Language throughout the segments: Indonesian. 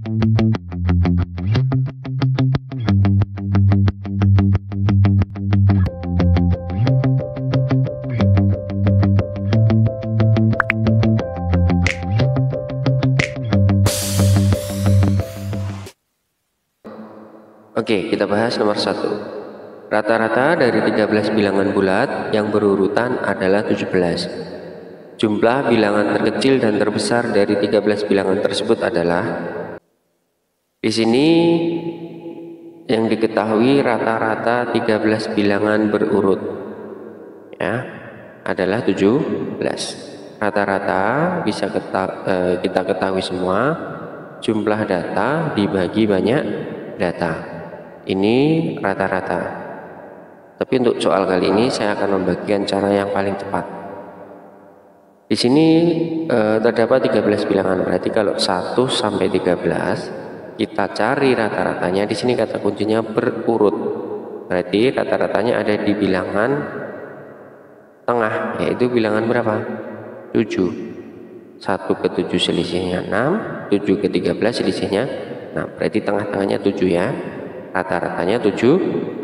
Oke, kita bahas nomor 1. Rata-rata dari 13 bilangan bulat yang berurutan adalah 17. Jumlah bilangan terkecil dan terbesar dari 13 bilangan tersebut adalah, di sini yang diketahui rata-rata 13 bilangan berurut ya adalah 17. Rata-rata bisa kita ketahui semua, jumlah data dibagi banyak data. Ini rata-rata. Tapi untuk soal kali ini saya akan membagikan cara yang paling cepat. Di sini terdapat 13 bilangan, berarti kalau 1 sampai 13 kita cari rata-ratanya. Di sini kata kuncinya berurut. Berarti rata-ratanya ada di bilangan tengah, yaitu bilangan berapa? 7. 1 ke 7 selisihnya 6, 7 ke 13 selisihnya 6. Berarti tengah-tengahnya 7 ya. Rata-ratanya 17.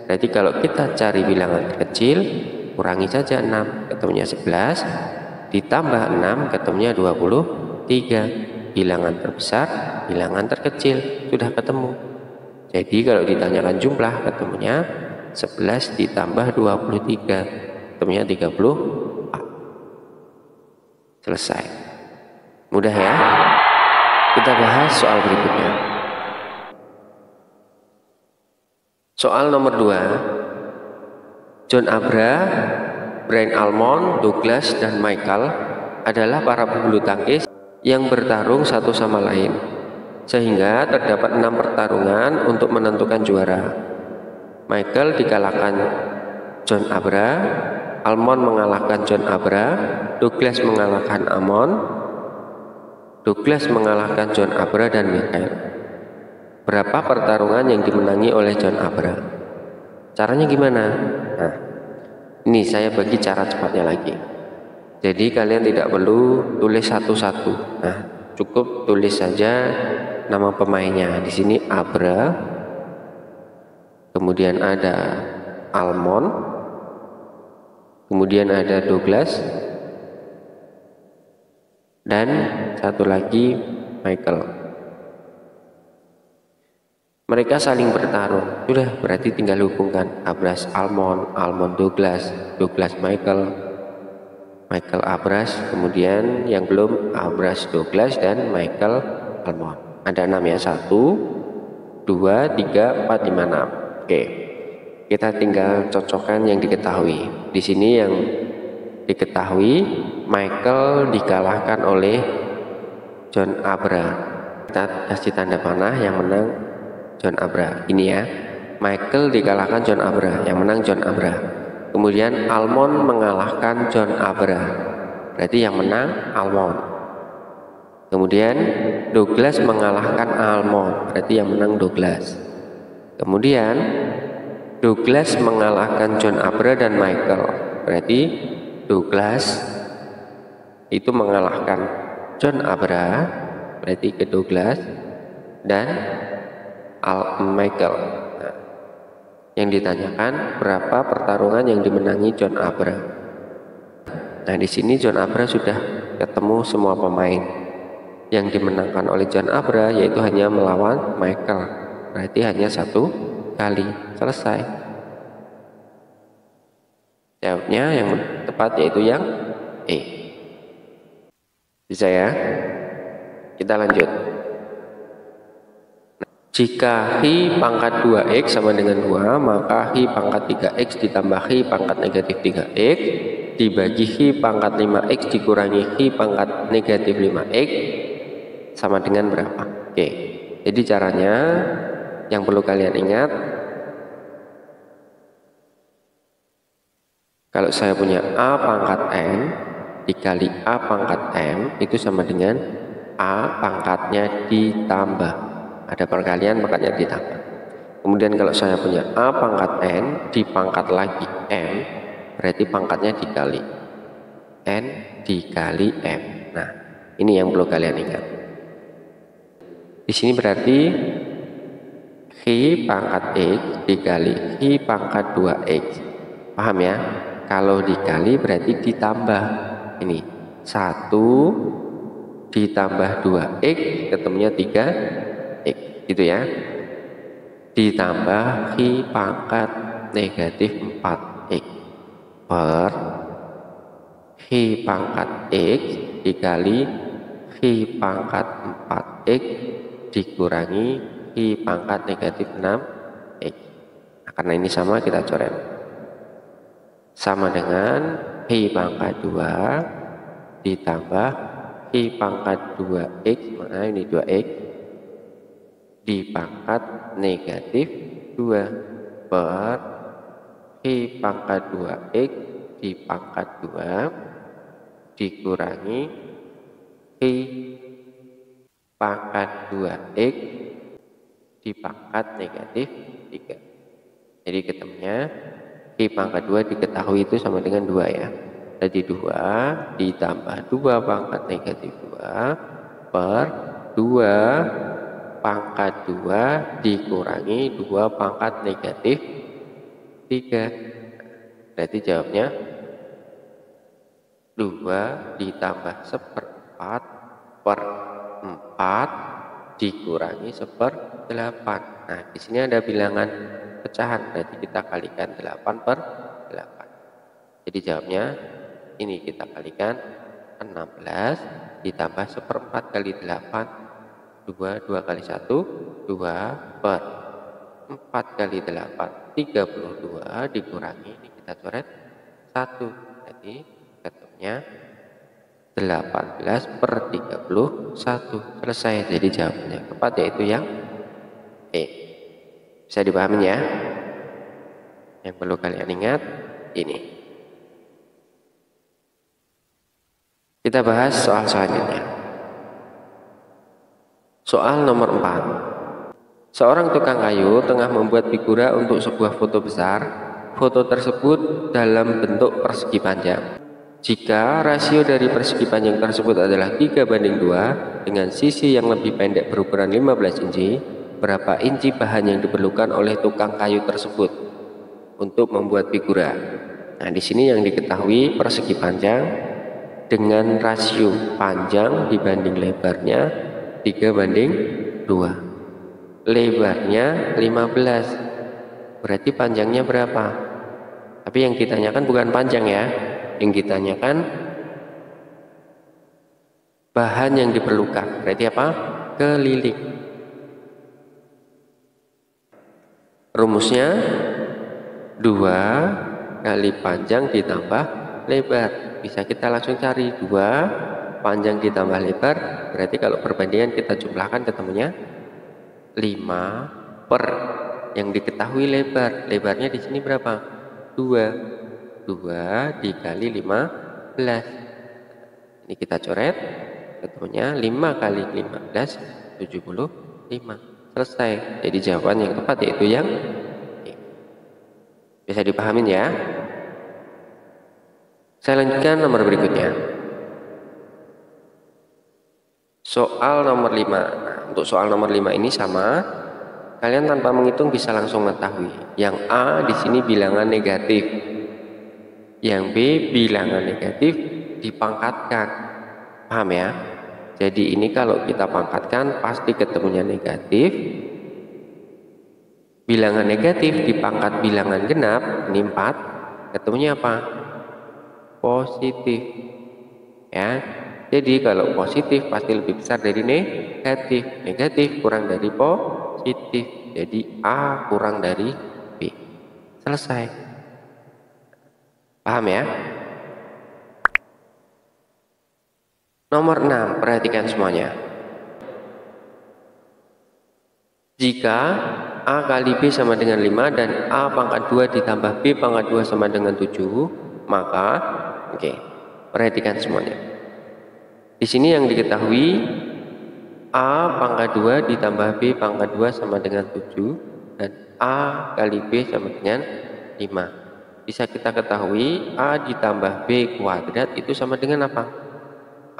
Berarti kalau kita cari bilangan terkecil, kurangi saja 6, ketemunya 11, ditambah 6, ketemunya 23. Bilangan terbesar, bilangan terkecil, sudah ketemu. Jadi kalau ditanyakan jumlah, ketemunya 11 ditambah 23, ketemunya 34. Selesai. Mudah ya. Kita bahas soal berikutnya. Soal nomor 2. John Abra, Brian Almond, Douglas, dan Michael adalah para pebulu tangkis yang bertarung satu sama lain, sehingga terdapat 6 pertarungan untuk menentukan juara. Michael dikalahkan John Abra, Almond mengalahkan John Abra, Douglas mengalahkan Almond, Douglas mengalahkan John Abra dan Michael. Berapa pertarungan yang dimenangi oleh John Abra? Caranya gimana? Nah, ini saya bagi cara cepatnya lagi. Jadi kalian tidak perlu tulis satu-satu. Nah, cukup tulis saja nama pemainnya. Di sini Abra, kemudian ada Almond, kemudian ada Douglas, dan satu lagi Michael. Mereka saling bertarung. Sudah, berarti tinggal hubungkan Abras Almond, Almond Douglas, Douglas Michael, Michael Abras, kemudian yang belum Abras Douglas dan Michael Almond. Ada 6 ya, 1, 2, 3, 4, 5, 6. Oke, kita tinggal cocokkan yang diketahui. Di sini yang diketahui, Michael dikalahkan oleh John Abra. Kita kasih tanda panah, yang menang John Abra. Ini ya, Michael dikalahkan John Abra, yang menang John Abra. Kemudian Almond mengalahkan John Abra, berarti yang menang Almond. Kemudian Douglas mengalahkan Almond, berarti yang menang Douglas. Kemudian Douglas mengalahkan John Abra dan Michael, berarti Douglas itu mengalahkan John Abra, berarti ke Douglas, dan Michael. Nah, yang ditanyakan berapa pertarungan yang dimenangi John Abra. Nah, di sini John Abra sudah ketemu semua pemain. Yang dimenangkan oleh John Abra yaitu hanya melawan Michael. Berarti hanya 1 kali. Selesai. Jawabnya yang tepat yaitu yang E. Bisa ya? Kita lanjut. Jika Hi pangkat 2X sama dengan 2, maka Hi pangkat 3X ditambah Hi pangkat negatif 3X dibagi Hi pangkat 5X dikurangi Hi pangkat negatif 5X sama dengan berapa? Oke, jadi caranya yang perlu kalian ingat, kalau saya punya A pangkat N dikali A pangkat M itu sama dengan A pangkatnya ditambah. Ada perkalian, makanya ditambah. Kemudian kalau saya punya A pangkat N dipangkat lagi M, berarti pangkatnya dikali N dikali M. Nah, ini yang perlu kalian ingat. Di sini berarti Xi pangkat X dikali Xi pangkat 2X. Paham ya? Kalau dikali berarti ditambah. Ini 1 ditambah 2X ketemunya 3X. Gitu ya. Ditambah Xi pangkat negatif 4X per Xi pangkat X dikali Xi pangkat 4X dikurangi Xi pangkat negatif 6X. Nah, karena ini sama kita coret. Sama dengan Xi pangkat 2 ditambah Xi pangkat 2X, mana ini 2X, dipangkat negatif 2 per Xi pangkat 2X dipangkat 2 dikurangi Xi pangkat 2X dipangkat negatif 3. Jadi ketemunya Xi pangkat 2 diketahui itu sama dengan 2 ya. Jadi 2 ditambah 2 pangkat negatif 2 per 2 pangkat 2 dikurangi 2 pangkat negatif 3. Berarti jawabnya 2 ditambah 1/4 per 4 dikurangi 1/8. Nah, di sini ada bilangan pecahan, berarti kita kalikan 8 per 8. Jadi jawabnya ini kita kalikan 16 ditambah 1/4 kali 8, 2 kali 1, 2 per 4 kali 8, 32 dikurangi, ini kita coret 1. Jadi ketemunya 18 per 31. Selesai. Jadi jawabannya tepat yaitu yang E. Bisa dipahami ya? Yang perlu kalian ingat ini. Kita bahas soal selanjutnya. Soal nomor 4. Seorang tukang kayu tengah membuat figura untuk sebuah foto besar. Foto tersebut dalam bentuk persegi panjang. Jika rasio dari persegi panjang tersebut adalah 3:2 dengan sisi yang lebih pendek berukuran 15 inci, berapa inci bahan yang diperlukan oleh tukang kayu tersebut untuk membuat figura? Nah, di sini yang diketahui persegi panjang dengan rasio panjang dibanding lebarnya 3:2. Lebarnya 15. Berarti panjangnya berapa? Tapi yang ditanyakan bukan panjang ya. Yang ditanyakan bahan yang diperlukan. Berarti apa? Keliling. Rumusnya 2 kali panjang ditambah lebar. Bisa kita langsung cari 2 panjang ditambah lebar. Berarti kalau perbandingan kita jumlahkan ketemunya 5 per yang diketahui lebar. Lebarnya di sini berapa? 2 dikali 15. Ini kita coret. Ketemunya 5 kali 15 75. Selesai. Jadi jawaban yang tepat yaitu yang E. Bisa dipahamin ya? Saya lanjutkan nomor berikutnya. Soal nomor 5. Nah, untuk soal nomor 5 ini sama. Kalian tanpa menghitung bisa langsung mengetahui. Yang A di sini bilangan negatif. Yang B bilangan negatif dipangkatkan. Paham ya? Jadi ini kalau kita pangkatkan pasti ketemunya negatif. Bilangan negatif dipangkat bilangan genap, ini 4. Ketemunya apa? Positif. Ya. Jadi kalau positif pasti lebih besar dari negatif. Negatif kurang dari positif. Jadi A kurang dari B. Selesai. Paham ya? Nomor 6, perhatikan semuanya. Jika A kali B sama dengan 5 dan A pangkat 2 ditambah B pangkat 2 sama dengan 7, maka perhatikan semuanya. Di sini yang diketahui A pangkat 2 ditambah B pangkat 2 sama dengan 7 dan A kali B sama dengan 5. Bisa kita ketahui A ditambah B kuadrat itu sama dengan apa?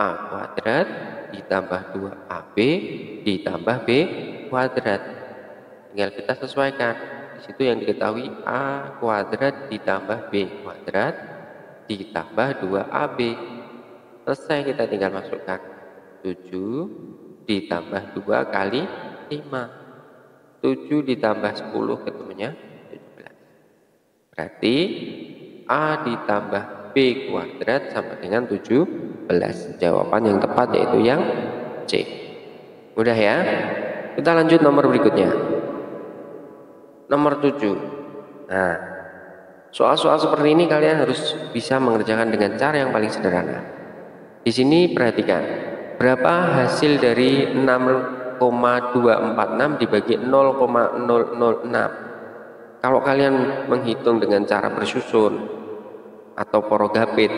A kuadrat ditambah 2AB ditambah B kuadrat. Tinggal kita sesuaikan. Di situ yang diketahui A kuadrat ditambah B kuadrat ditambah 2AB. Selesai, kita tinggal masukkan 7 ditambah 2 kali 5. 7 ditambah 10 ketemunya 17. Berarti A ditambah B kuadrat sama dengan 17. Jawaban yang tepat yaitu yang C. Mudah ya? Kita lanjut nomor berikutnya. Nomor 7. Nah, soal-soal seperti ini kalian harus bisa mengerjakan dengan cara yang paling sederhana. Di sini perhatikan, berapa hasil dari 6,246 dibagi 0,006. Kalau kalian menghitung dengan cara bersusun atau porogapit,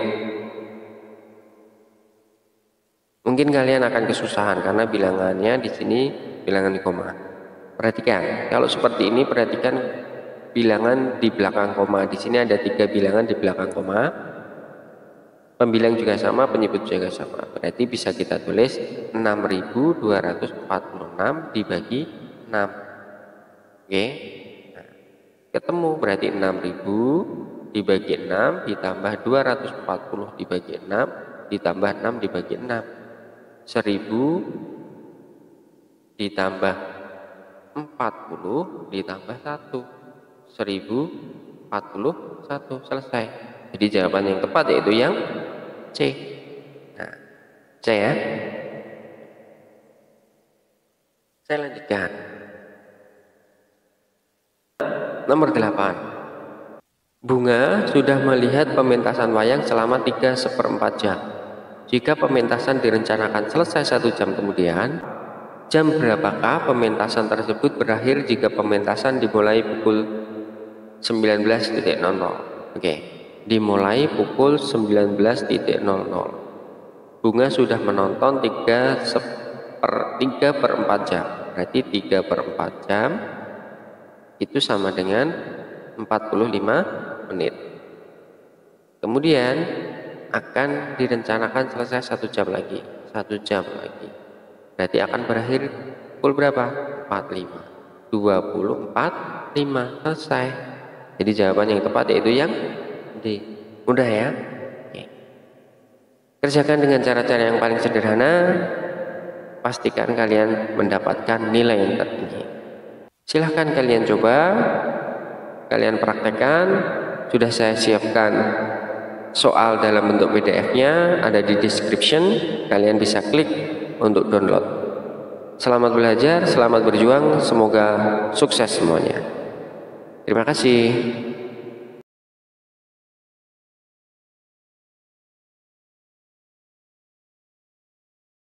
mungkin kalian akan kesusahan karena bilangannya di sini bilangan di koma. Perhatikan, kalau seperti ini perhatikan bilangan di belakang koma. Di sini ada 3 bilangan di belakang koma. Pembilang juga sama, penyebut juga sama. Berarti bisa kita tulis 6.246 dibagi 6. Oke. Nah, ketemu berarti 6.000 dibagi 6 ditambah 240 dibagi 6 ditambah 6 dibagi 6. 1000 ditambah 40 ditambah 1. 1041. Selesai. Jadi jawaban yang tepat yaitu yang C. Nah, C ya. Saya lanjutkan. Nomor 8. Bunga sudah melihat pementasan wayang selama 3/4 jam. Jika pementasan direncanakan selesai 1 jam kemudian, jam berapakah pementasan tersebut berakhir jika pementasan dimulai pukul 19.00? Oke, dimulai pukul 19.00. Bunga sudah menonton 3/4 jam. Berarti 3/4 jam itu sama dengan 45 menit. Kemudian akan direncanakan selesai 1 jam lagi. 1 jam lagi. Berarti akan berakhir pukul berapa? 45. 24:05. Selesai. Jadi jawaban yang tepat yaitu yang D. Mudah ya? Oke. Kerjakan dengan cara-cara yang paling sederhana. Pastikan kalian mendapatkan nilai yang tertinggi. Silahkan kalian coba. Kalian praktekkan. Sudah saya siapkan soal dalam bentuk PDF-nya, ada di description. Kalian bisa klik untuk download. Selamat belajar, selamat berjuang, semoga sukses semuanya. Terima kasih.